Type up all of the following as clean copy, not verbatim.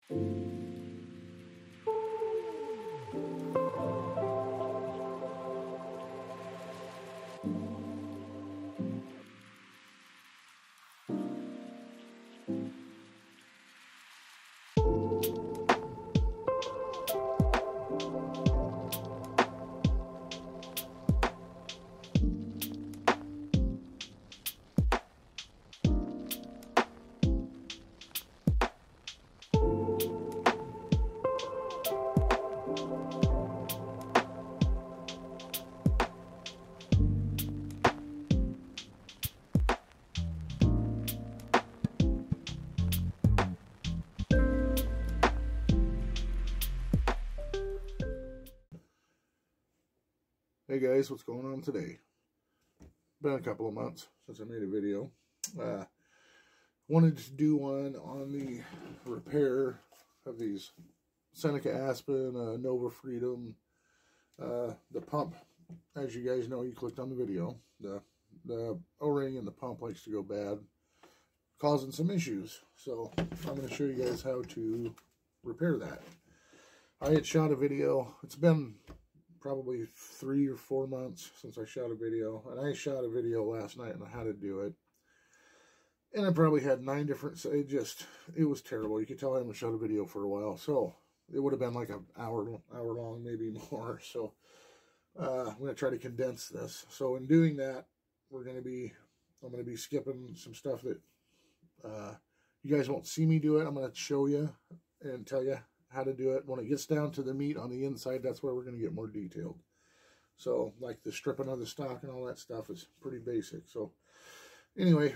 Hey guys, what's going on today? Been a couple of months since I made a video. Wanted to do one on the repair of these Seneca Aspen, Nova Freedom. The pump, as you guys know, you clicked on the video. The O-ring and the pump likes to go bad, causing some issues. So I'm going to show you guys how to repair that. I had shot a video. It's been probably 3 or 4 months since I shot a video, and I shot a video last night on how to do it, and I probably had 9 different, it was terrible. You could tell I haven't shot a video for a while, so it would have been like an hour long, maybe more. So I'm going to try to condense this. So in doing that, I'm going to be skipping some stuff that you guys won't see me do it. I'm going to show you and tell you how to do it. When it gets down to the meat on the inside, that's where we're going to get more detailed. So like the stripping of the stock and all that stuff is pretty basic. So anyway,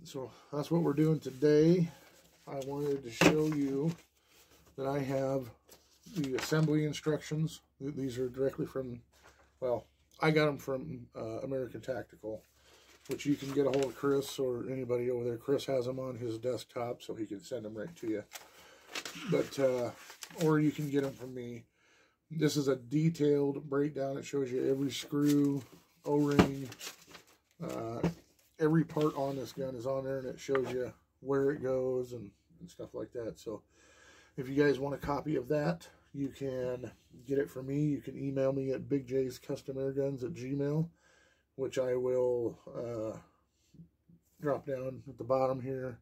so that's what we're doing today. I wanted to show you that I have the assembly instructions. These are directly from, well, I got them from American Tactical, which you can get a hold of Chris or anybody over there. Chris has them on his desktop, so he can send them right to you. But or you can get them from me. This is a detailed breakdown. It shows you every screw, O-ring, every part on this gun is on there, and it shows you where it goes and stuff like that. So if you guys want a copy of that, you can get it from me. You can email me at bigjscustomairguns@gmail.com, which I will drop down at the bottom here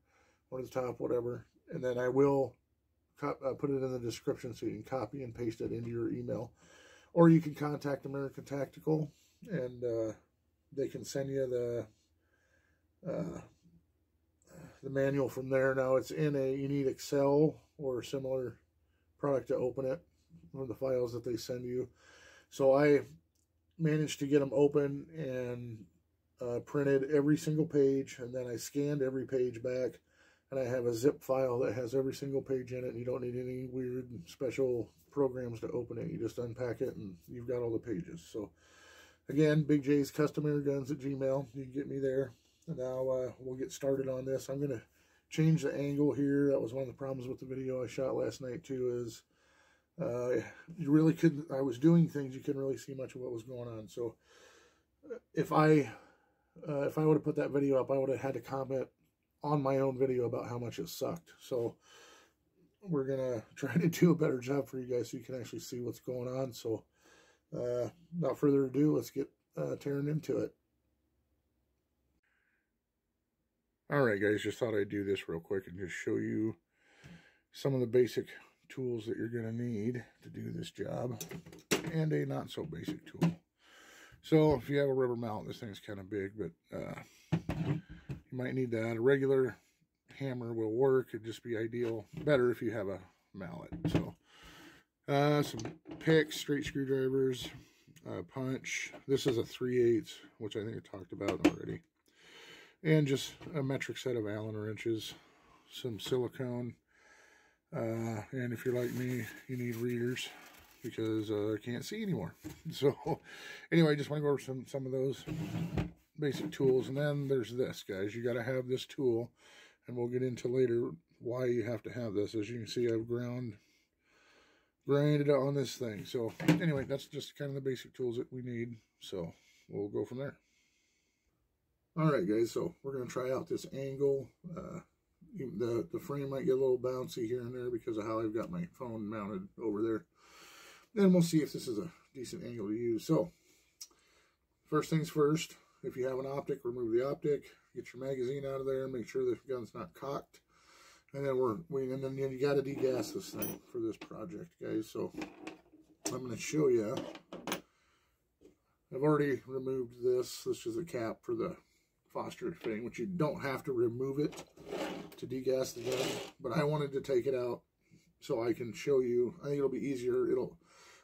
or the top, whatever, and then I will put it in the description so you can copy and paste it into your email. Or you can contact American Tactical, and they can send you the manual from there. Now it's you need Excel or similar product to open it, or the files that they send you. So I managed to get them open and printed every single page, and then I scanned every page back. And I have a zip file that has every single page in it. And you don't need any weird special programs to open it. You just unpack it and you've got all the pages. So again, bigjscustomairguns@gmail.com. You can get me there. And now we'll get started on this. I'm going to change the angle here. That was one of the problems with the video I shot last night too, is you really couldn't, I was doing things, you couldn't really see much of what was going on. So if I would have put that video up, I would have had to comment on my own video about how much it sucked. So we're gonna try to do a better job for you guys so you can actually see what's going on. So without further ado, let's get tearing into it. Alright guys, just thought I'd do this real quick and just show you some of the basic tools that you're gonna need to do this job, and a not so basic tool. So if you have a rubber mallet, this thing's kind of big, but you might need that. A regular hammer will work. It'd just be ideal, better if you have a mallet. So some picks, straight screwdrivers, punch. This is a 3/8, which I think I talked about already. And just a metric set of Allen wrenches, some silicone, and if you're like me, you need readers because I can't see anymore. So anyway, I just want to go over some of those basic tools. And then there's this, guys. You got to have this tool, and we'll get into later why you have to have this. As you can see, I've grinded it on this thing. So anyway, that's just kind of the basic tools that we need. So we'll go from there. All right, guys. So we're going to try out this angle. The frame might get a little bouncy here and there because of how I've got my phone mounted over there. Then we'll see if this is a decent angle to use. So, first things first, if you have an optic, remove the optic, get your magazine out of there, make sure the gun's not cocked. And then you got to degas this thing for this project, guys. So I'm going to show you. I've already removed this. This is a cap for the Foster thing, which you don't have to remove it to degas the gun. But I wanted to take it out so I can show you. I think it'll be easier. It'll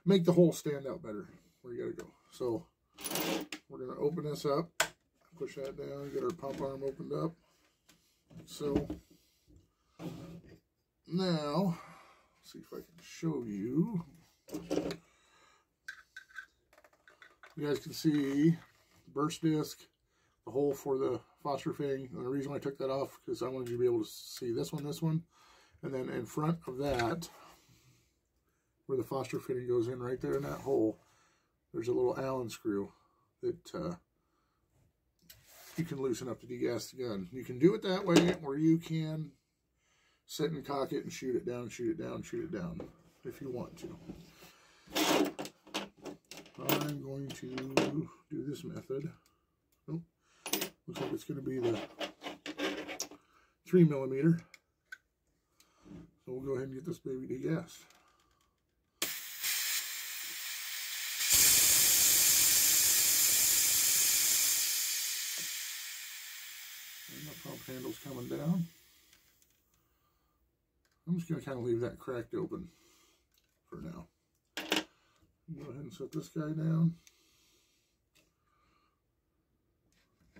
make the hole stand out better where you got to go. So we're going to open this up, push that down, get our pump arm opened up. So now, let's see if I can show you. You guys can see burst disc, the hole for the Foster fitting. And the reason why I took that off because I wanted you to be able to see this one, and then in front of that, where the Foster fitting goes in right there in that hole, there's a little Allen screw that you can loosen up to degas the gun. You can do it that way, or you can sit and cock it and shoot it down, shoot it down, shoot it down, if you want to. I'm going to do this method. Oh, looks like it's going to be the 3mm. So we'll go ahead and get this baby degassed. And the pump handle's coming down. I'm just going to kind of leave that cracked open for now. Go ahead and set this guy down.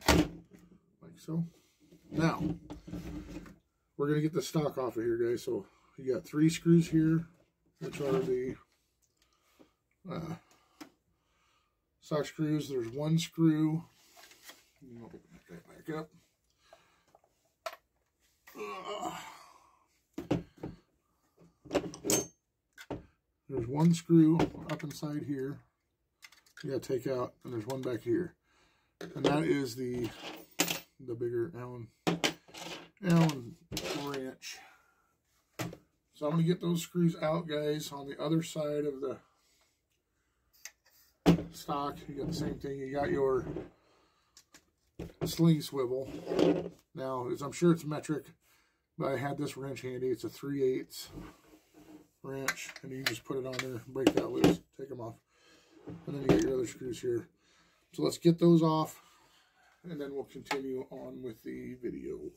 Like so. Now, we're going to get the stock off of here, guys. So, you got 3 screws here, which are the stock screws. There's 1 screw. Open that back up. There's 1 screw up inside here you gotta take out, and there's 1 back here, and that is the bigger Allen wrench. So I'm gonna get those screws out, guys. On the other side of the stock, you got the same thing. You got your sling swivel. Now, as I'm sure it's metric, but I had this wrench handy. It's a 3/8 wrench, and you can just put it on there, break that loose, take them off, and then you got your other screws here. So let's get those off, and then we'll continue on with the video.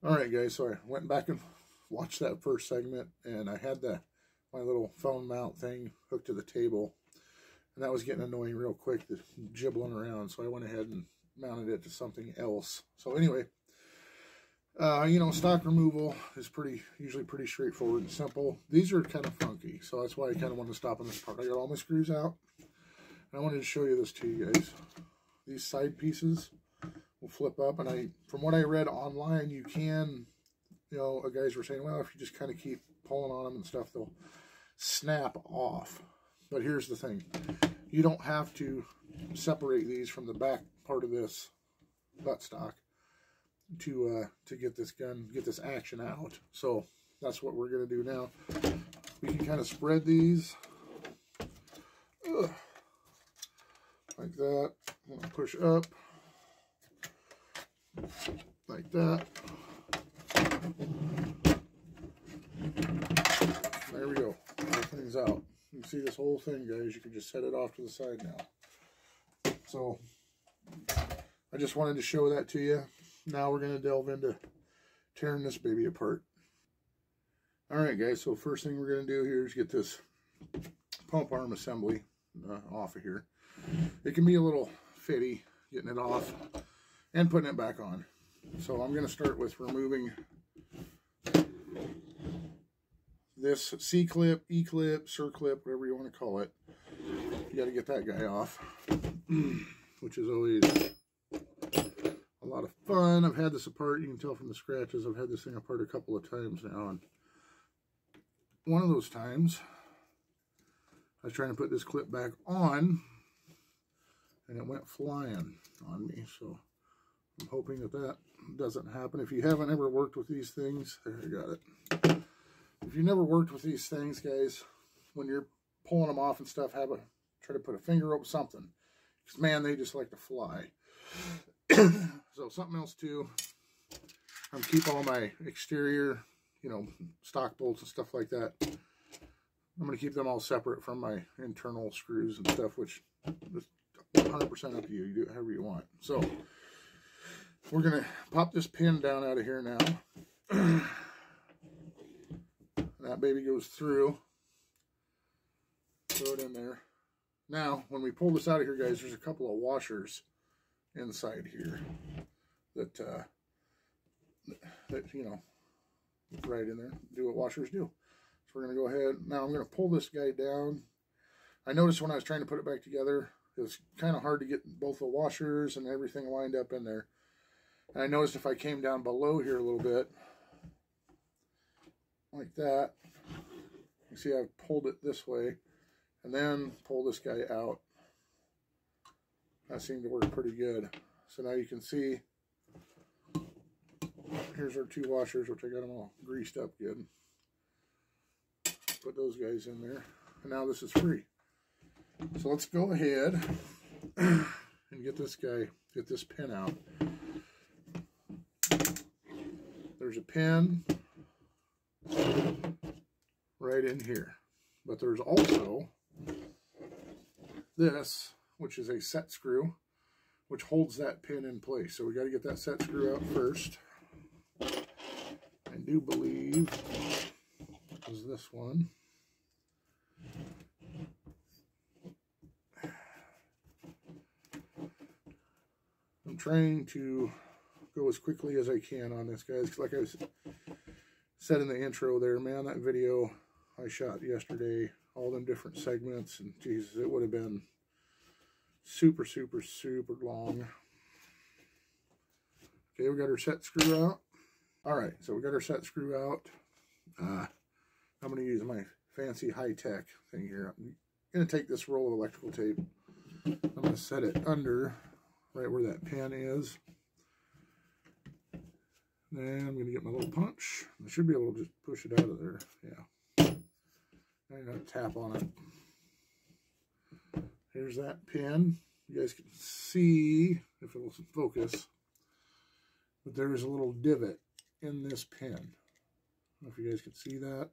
Alright guys, so I went back and watched that first segment, and I had my little phone mount thing hooked to the table, and that was getting annoying real quick, the jibbling around, so I went ahead and mounted it to something else. So anyway, you know, stock removal is usually pretty straightforward and simple. These are kind of funky, so that's why I kind of wanted to stop on this part. I got all my screws out, and I wanted to show you this to you guys. These side pieces will flip up, and from what I read online, you can, you know, guys were saying, well, if you just kind of keep pulling on them and stuff, they'll snap off. But here's the thing. You don't have to separate these from the back part of this buttstock to get this action out. So that's what we're going to do now. We can kind of spread these like that. I'm going to push up like that. There we go. Everything's out. You can see this whole thing, guys. You can just set it off to the side now. So I just wanted to show that to you. Now we're going to delve into tearing this baby apart. Alright guys, so first thing we're going to do here is get this pump arm assembly off of here. It can be a little fitty getting it off and putting it back on. So I'm going to start with removing this C-clip, E-clip, circlip, whatever you want to call it. You got to get that guy off, which is always a lot of fun. I've had this apart. You can tell from the scratches. I've had this thing apart a couple of times now, and one of those times I was trying to put this clip back on, and it went flying on me. So I'm hoping that that doesn't happen. If you haven't ever worked with these things, there, you got it. If you never worked with these things, guys, when you're pulling them off and stuff, try to put a finger over something, because man, they just like to fly. So something else too, I'm keep all my exterior, you know, stock bolts and stuff like that. I'm going to keep them all separate from my internal screws and stuff, which is 100% up to you. You do it however you want. So we're going to pop this pin down out of here now. That baby goes through. Throw it in there. Now, when we pull this out of here, guys, there's a couple of washers inside here that you know, right in there, do what washers do. So we're going to go ahead. Now I'm going to pull this guy down. I noticed when I was trying to put it back together, it was kind of hard to get both the washers and everything lined up in there. And I noticed if I came down below here a little bit, like that, you see I've pulled it this way, and then pull this guy out. That seemed to work pretty good. So now you can see, here's our two washers, which I got them all greased up good. Put those guys in there, and now this is free. So let's go ahead and get this pin out. There's a pin right in here, but there's also this, which is a set screw, which holds that pin in place. So we got to get that set screw out first. I do believe it was this one. I'm trying to go as quickly as I can on this, guys. Like I said in the intro there, man, that video I shot yesterday, all them different segments, and Jesus, it would have been super, super, super long. Okay, we got our set screw out. All right, so we got our set screw out. I'm going to use my fancy high-tech thing here. I'm going to take this roll of electrical tape. I'm going to set it under right where that pin is. Then I'm going to get my little punch. I should be able to just push it out of there. Yeah. I'm going to tap on it. Here's that pin. You guys can see, if it'll focus, but there is a little divot in this pin. I don't know if you guys can see that.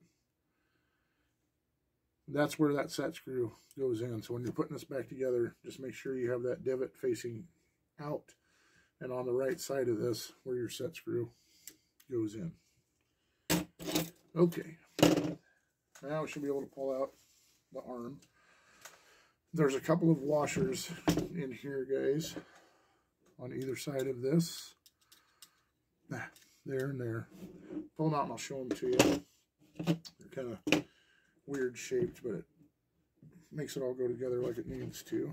That's where that set screw goes in. So when you're putting this back together, just make sure you have that divot facing out and on the right side of this where your set screw goes in. Okay. Now we should be able to pull out the arm. There's a couple of washers in here, guys, on either side of this. There and there. Pull them out and I'll show them to you. They're kind of weird shaped, but it makes it all go together like it needs to.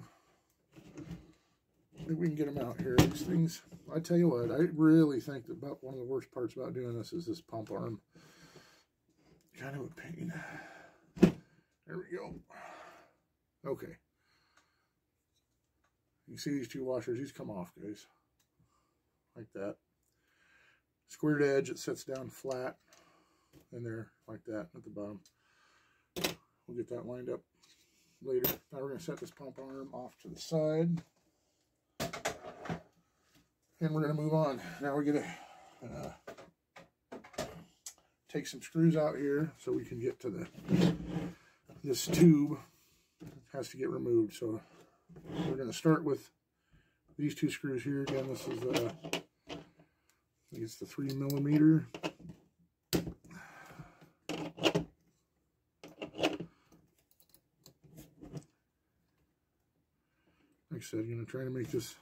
I think we can get them out here. These things, I tell you what, I really think that about one of the worst parts about doing this is this pump arm. Kind of a pain. There we go. Okay. You see these two washers, these come off, guys. Like that. Squared edge, it sits down flat in there, like that, at the bottom. We'll get that lined up later. Now we're going to set this pump arm off to the side. And we're going to move on. Now we're going to take some screws out here so we can get to this tube. It has to get removed. So we're going to start with these two screws here. Again, this is I think it's the 3mm. Like I said, I'm going to try to make this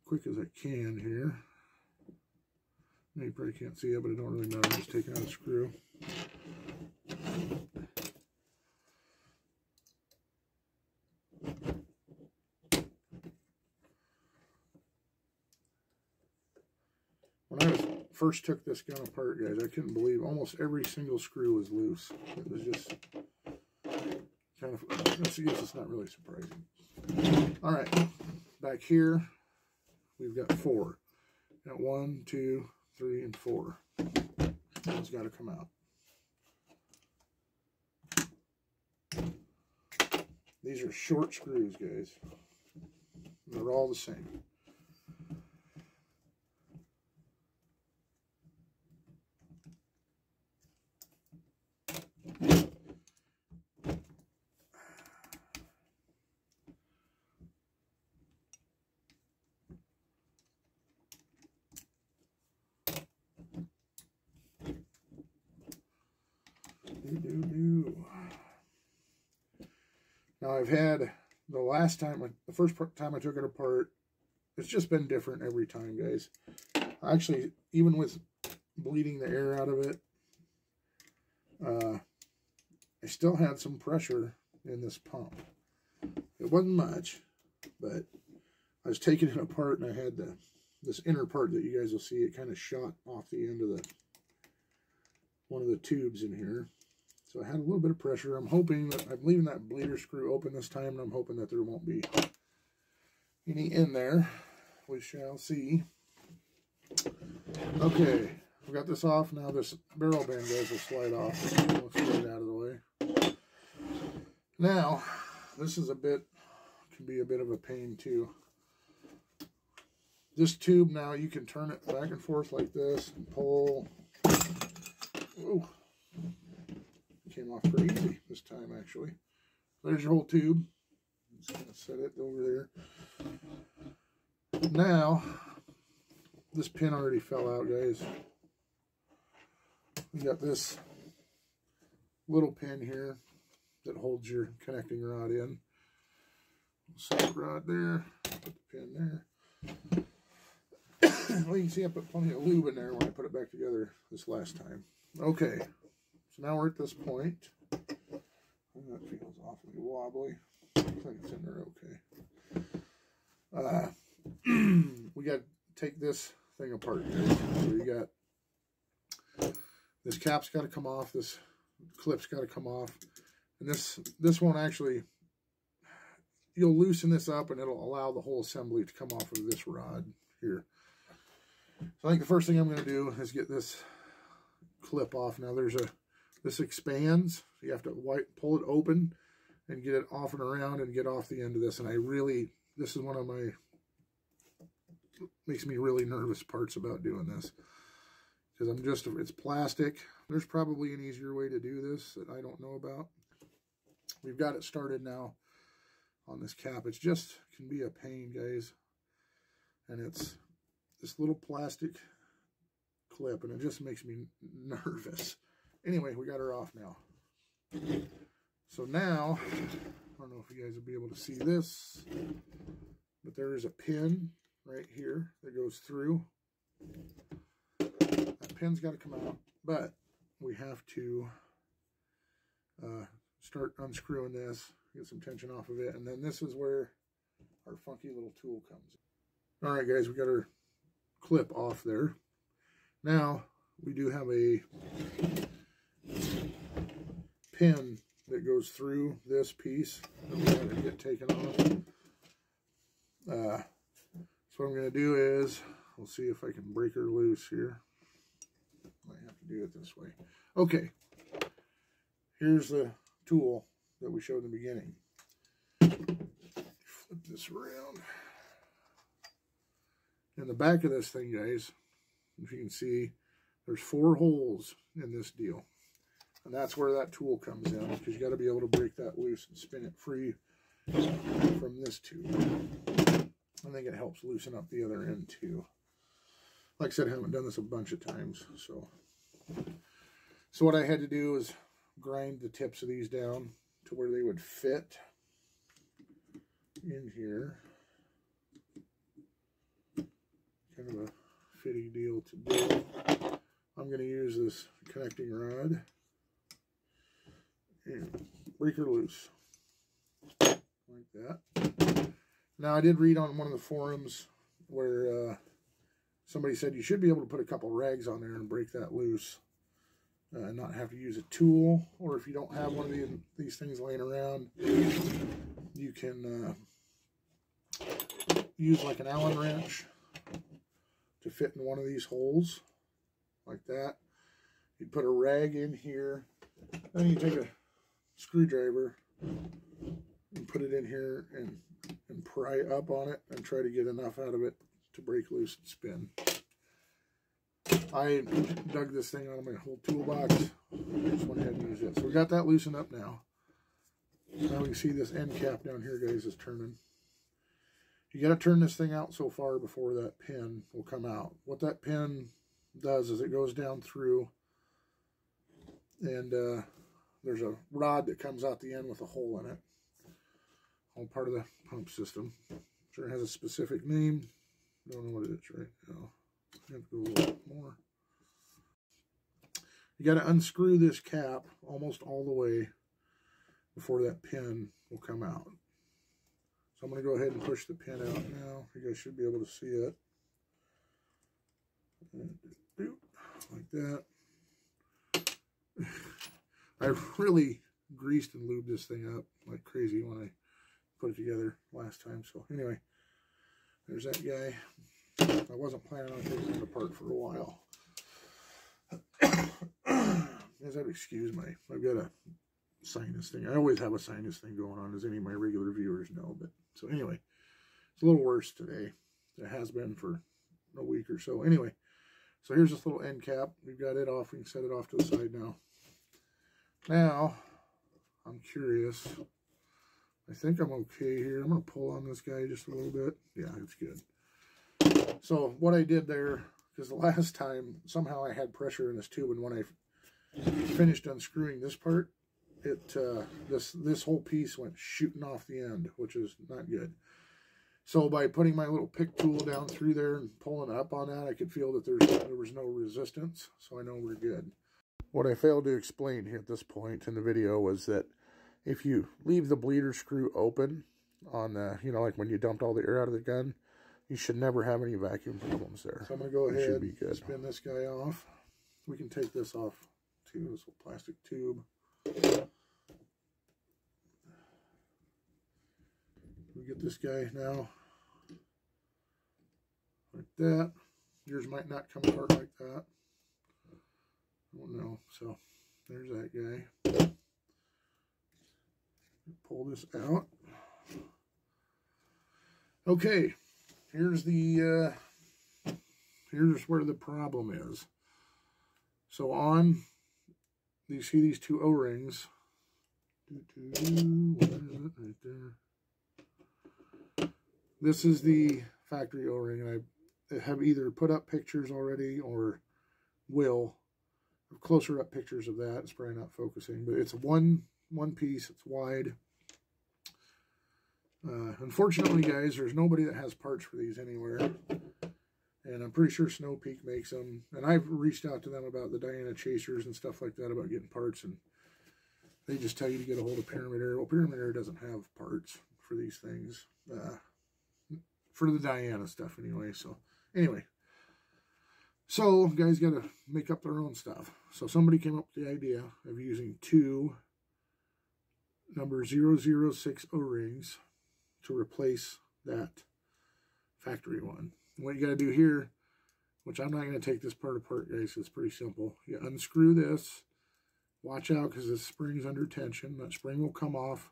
quick as I can here. You probably can't see it, but it don't really matter. I'm just taking out a screw. When I first took this gun apart, guys, I couldn't believe almost every single screw was loose. It was just kind of, I guess it's not really surprising. All right, back here, we've got 4. Got 1, 2, 3, and 4. It's got to come out. These are short screws, guys. They're all the same. Now I've had the first time I took it apart, it's just been different every time, guys. Actually, even with bleeding the air out of it, I still had some pressure in this pump. It wasn't much, but I was taking it apart and I had this inner part that you guys will see, it kind of shot off the end of one of the tubes in here. So I had a little bit of pressure. I'm leaving that bleeder screw open this time, and I'm hoping that there won't be any in there. We shall see. Okay, we got this off. Now this barrel band, guys, will slide off. Let's get it out of the way. Now, this is can be a bit of a pain too. This tube now, you can turn it back and forth like this and pull. Ooh. Came off pretty easy this time, actually. There's your whole tube. I'm just going to set it over there. Now, this pin already fell out, guys. We got this little pin here that holds your connecting rod in. Set the rod there, put the pin there. Well, you can see I put plenty of lube in there when I put it back together this last time. Okay. So now we're at this point. That feels awfully wobbly. Looks like it's in there okay. We got to take this thing apart, guys. So you got this cap's got to come off. This clip's got to come off. And this won't actually, you'll loosen this up and it'll allow the whole assembly to come off of this rod here. So I think the first thing I'm going to do is get this clip off. Now this expands, so you have to pull it open and get it off and around and get off the end of this. And this is one of my, makes me really nervous parts about doing this. Because it's plastic. There's probably an easier way to do this that I don't know about. We've got it started now on this cap. It just can be a pain, guys. And it's this little plastic clip, and it just makes me nervous. Anyway, we got her off now. So now, I don't know if you guys will be able to see this, but there is a pin right here that goes through. That pin's got to come out, but we have to start unscrewing this, get some tension off of it, and then this is where our funky little tool comes in. All right, guys, we got our clip off there. Now, we do have a pin that goes through this piece that we have to get taken off. So what I'm going to do is, we'll see if I can break her loose here. Might have to do it this way. Okay, here's the tool that we showed in the beginning. Flip this around. In the back of this thing, guys, if you can see, there's 4 holes in this deal. And that's where that tool comes in, because you got to be able to break that loose and spin it free from this tube. I think it helps loosen up the other end too. Like I said, I haven't done this a bunch of times. So what I had to do is grind the tips of these down to where they would fit in here. Kind of a fitty deal to do. I'm going to use this connecting rod and break her loose like that. Now, I did read on one of the forums where somebody said you should be able to put a couple rags on there and break that loose. and not have to use a tool. Or if you don't have one of these things laying around, you can use like an Allen wrench to fit in one of these holes like that. You put a rag in here, then you take a screwdriver and put it in here and pry up on it and try to get enough out of it to break loose and spin. I dug this thing out of my whole toolbox. Just went ahead and used it. So we got that loosened up now. Now we can see this end cap down here, guys, is turning. You got to turn this thing out so far before that pin will come out. What that pin does is it goes down through, and there's a rod that comes out the end with a hole in it. All part of the pump system. Sure has a specific name. Don't know what it is right now. I have to go a little bit more. You got to unscrew this cap almost all the way before that pin will come out. So I'm going to go ahead and push the pin out now. You guys should be able to see it. Like that. I really greased and lubed this thing up like crazy when I put it together last time. So anyway, there's that guy. I wasn't planning on taking it apart for a while. As I'd excuse me, I've got a sinus thing. I always have a sinus thing going on, as any of my regular viewers know. But so anyway, it's a little worse today. It has been for a week or so. Anyway, so here's this little end cap. We've got it off. We can set it off to the side now. Now, I'm curious. I think I'm okay here. I'm going to pull on this guy just a little bit. Yeah, it's good. So what I did there, because the last time somehow I had pressure in this tube, and when I finished unscrewing this part, this whole piece went shooting off the end, which is not good. So by putting my little pick tool down through there and pulling up on that, I could feel that there was no resistance, so I know we're good. What I failed to explain here at this point in the video was that if you leave the bleeder screw open on the, you know, like when you dumped all the air out of the gun, you should never have any vacuum problems there. So I'm going to go ahead and spin this guy off. We can take this off too, this little plastic tube. We get this guy now like that. Yours might not come apart like that. I don't know. So there's that guy. Pull this out. Okay, here's where the problem is. So on, you see these two O-rings. Where is it? Right there. This is the factory O-ring, and I have either put up pictures already or will. Closer up pictures of that. It's probably not focusing, but it's one piece. It's wide. Unfortunately, guys, there's nobody that has parts for these anywhere, and I'm pretty sure Snow Peak makes them. And I've reached out to them about the Diana Chasers and stuff like that about getting parts, and they just tell you to get a hold of Pyramid Air. Well, Pyramid Air doesn't have parts for these things, for the Diana stuff anyway. So anyway. So, guys got to make up their own stuff. So, somebody came up with the idea of using two number 006 O-rings to replace that factory one. And what you got to do here, which I'm not going to take this part apart, guys, it's pretty simple. You unscrew this. Watch out because the spring's under tension. That spring will come off.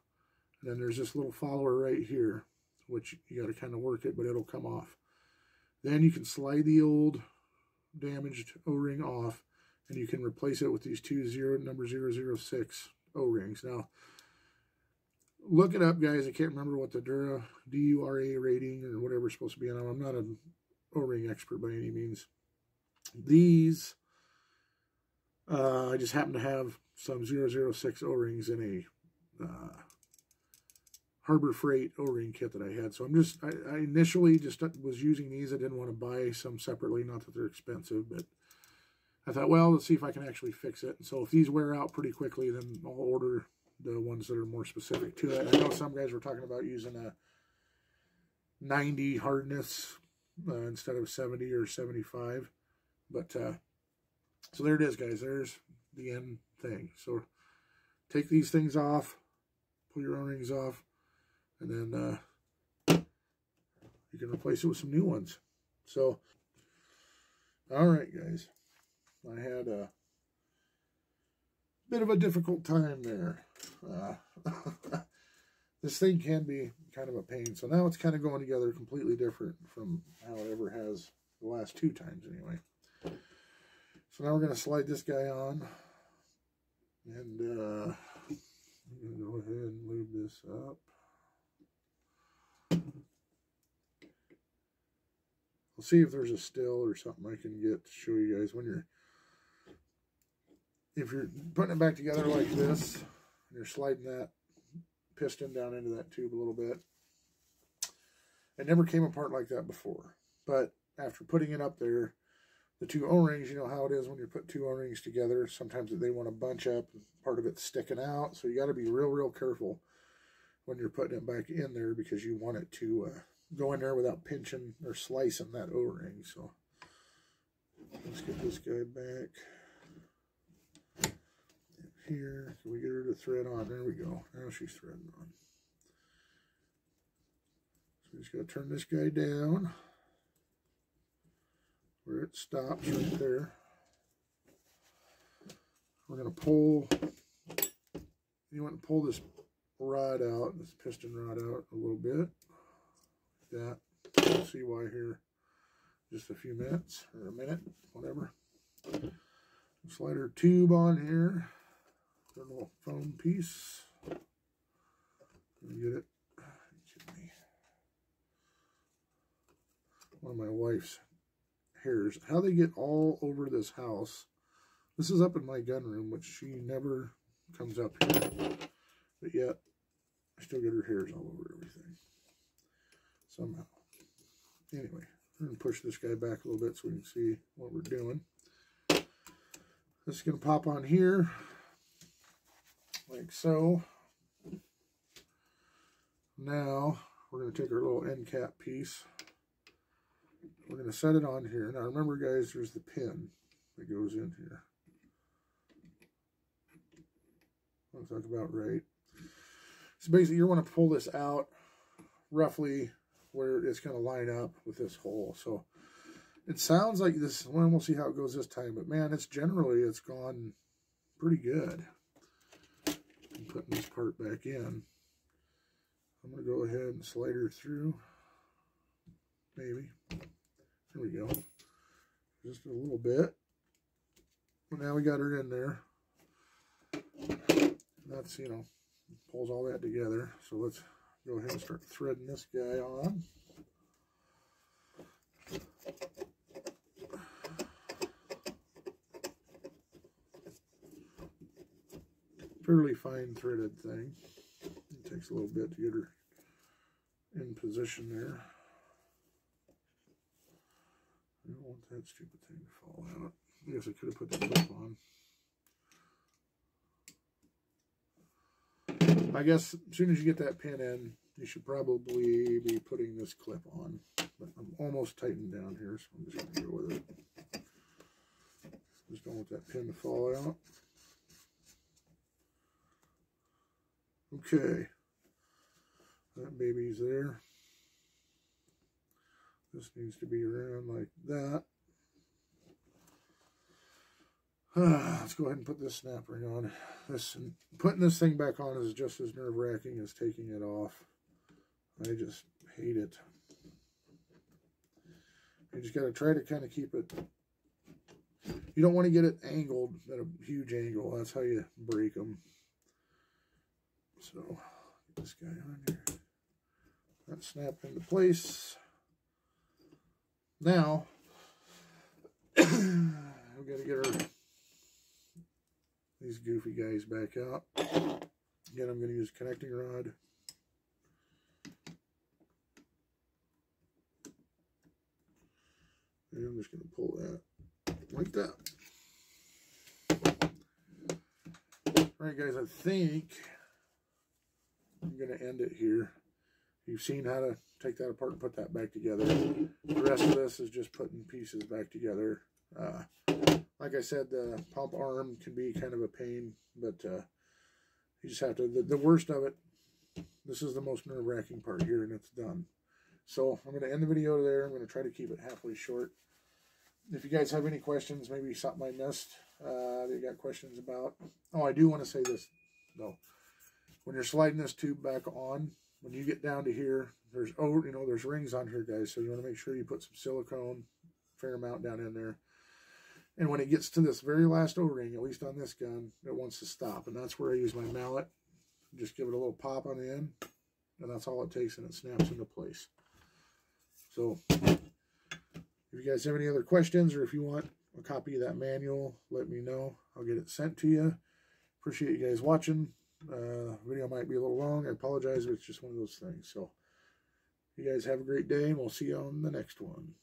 And then there's this little follower right here, which you got to kind of work it, but it'll come off. Then you can slide the old damaged O-ring off, and you can replace it with these two number 006 O-rings. Now, look it up, guys. I can't remember what the Dura rating or whatever is supposed to be on them. I'm not an O-ring expert by any means. These, I just happen to have some 006 O-rings in a Harbor Freight O-ring kit that I had. So I initially just was using these. I didn't want to buy some separately, not that they're expensive, but I thought, well, let's see if I can actually fix it. And so if these wear out pretty quickly, then I'll order the ones that are more specific to it. I know some guys were talking about using a 90 hardness instead of 70 or 75. But so there it is, guys. There's the end thing. So take these things off, pull your O-rings off, and then you can replace it with some new ones. So, all right, guys. I had a bit of a difficult time there. This thing can be kind of a pain. So now it's kind of going together completely different from how it ever has the last 2 times anyway. So now we're going to slide this guy on. And I'm going to go ahead and lube this up. I'll see if there's a still or something I can get to show you guys when if you're putting it back together like this, and you're sliding that piston down into that tube a little bit. It never came apart like that before. But after putting it up there, the 2 O-rings, you know how it is when you put 2 O-rings together. Sometimes they want to bunch up, part of it's sticking out. So you got to be real, real careful when you're putting it back in there, because you want it to go in there without pinching or slicing that O-ring. So let's get this guy back here. Can we get her to thread on? There we go. Now she's threading on. So we just got to turn this guy down where it stops right there. We're going to pull, you want to pull this rod out, this piston rod out a little bit. That. We'll see why here just a few minutes, or a minute, whatever. Slide our tube on here. A little foam piece. Let me get it. One of my wife's hairs. How they get all over this house. This is up in my gun room, which she never comes up here. But yet, I still get her hairs all over everything. Somehow. Anyway, we're going to push this guy back a little bit so we can see what we're doing. This is going to pop on here. Like so. Now, we're going to take our little end cap piece. We're going to set it on here. Now remember, guys, there's the pin that goes in here. Looks like about right. So basically, you want to pull this out roughly where it's going to line up with this hole. So it sounds like this, well, we'll see how it goes this time, but man, it's gone pretty good. I'm putting this part back in. I'm going to go ahead and slide her through. Maybe. There we go. Just a little bit. Well, now we got her in there. That's, you know, pulls all that together. So let's go ahead and start threading this guy on. Fairly fine threaded thing. It takes a little bit to get her in position there. I don't want that stupid thing to fall out. I guess I could have put the clip on. I guess as soon as you get that pin in, you should probably be putting this clip on. But I'm almost tightened down here, so I'm just going to go with it. Just don't want that pin to fall out. Okay. That baby's there. This needs to be around like that. Let's go ahead and put this snap ring on. Putting this thing back on is just as nerve-wracking as taking it off. I just hate it. You just got to try to kind of keep it. You don't want to get it angled at a huge angle. That's how you break them. So, get this guy on here. That snapped into place. Now, we've got to get these goofy guys back out. Again, I'm going to use a connecting rod. And I'm just going to pull that like that. All right, guys, I think I'm going to end it here. You've seen how to take that apart and put that back together. The rest of this is just putting pieces back together. Like I said, the pump arm can be kind of a pain, but you just have to, the worst of it, this is the most nerve-wracking part here, and it's done. So I'm going to end the video there. I'm going to try to keep it halfway short. If you guys have any questions, maybe something I missed that you got questions about. Oh, I do want to say this, though. When you're sliding this tube back on, when you get down to here, there's there's rings on here, guys. So you want to make sure you put some silicone, fair amount down in there. And when it gets to this very last O-ring, at least on this gun, it wants to stop. And that's where I use my mallet. Just give it a little pop on the end, and that's all it takes, and it snaps into place. So if you guys have any other questions, or if you want a copy of that manual, let me know. I'll get it sent to you. Appreciate you guys watching. Video might be a little long. I apologize, but it's just one of those things. So you guys have a great day, and we'll see you on the next one.